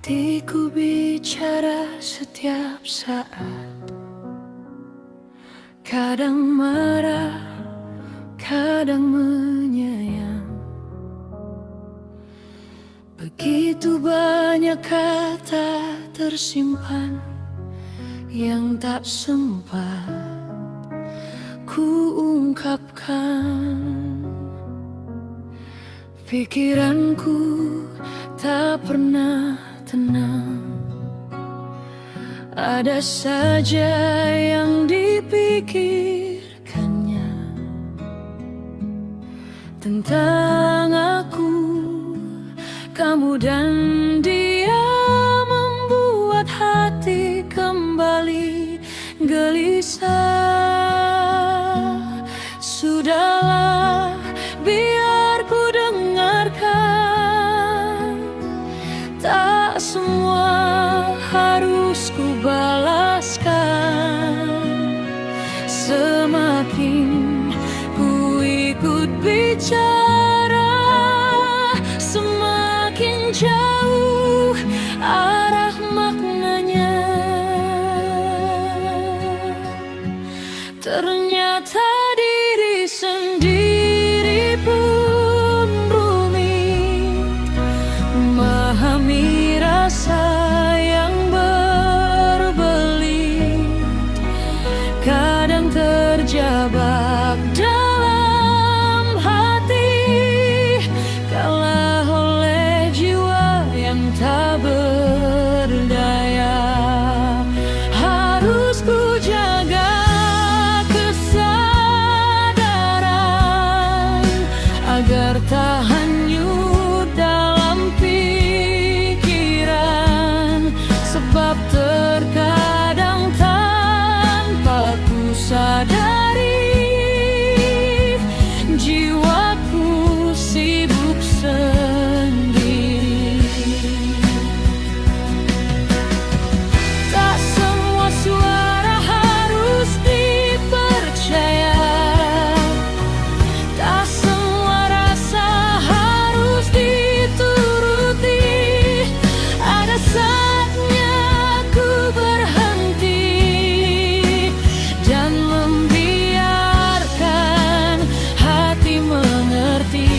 Hatiku bicara setiap saat, kadang marah, kadang menyayang. Begitu banyak kata tersimpan yang tak sempat ku ungkapkan. Pikiranku tak pernah tenang, ada saja yang dipikirkannya tentang aku, kamu dan dia, membuat hati kembali gelisah. Sudahlah, biar ku dengarkan, tak semua harus ku balaskan. Semakin ku ikut bicara, semakin jauh arah maknanya. Ternyata diri sendiri pun rumit memahami rasa yang berbelit. Kadang terjebak dalam hati, kalah oleh jiwa yang tak berdaya. Harus ku jaga kesadaran agar tak hanyut dalam pikiran, sebab terkadang tanpa ku sadari jiwaku sibuk sendiri. Tak semua suara harus dipercaya, tak semua rasa harus dituruti. Ada saatnya ku berhenti dan membiarkan hati mengerti.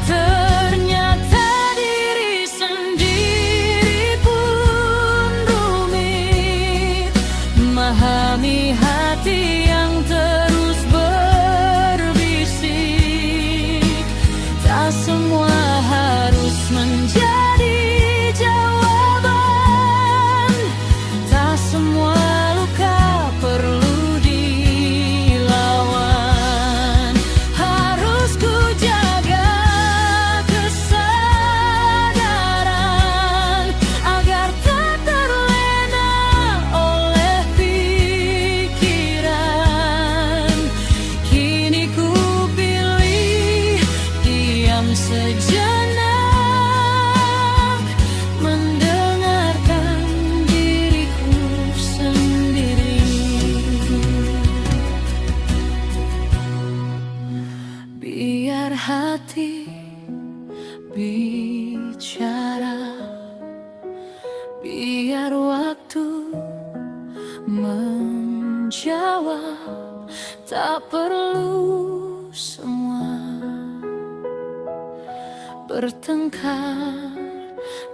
Ternyata diri sendiri pun rumit memahami hati yang terus berbisik. Tak semua harus menjadi jawaban, tak semua luka perlu dilawan. Harus ku jaga kesadaran agar tak terlena oleh pikiran. Kini ku pilih diam sejenak, mendengarkan diriku sendiri. Biar hati bicara, biar waktu menjawab. Tak perlu semua bertengkar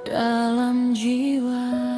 dalam jiwa.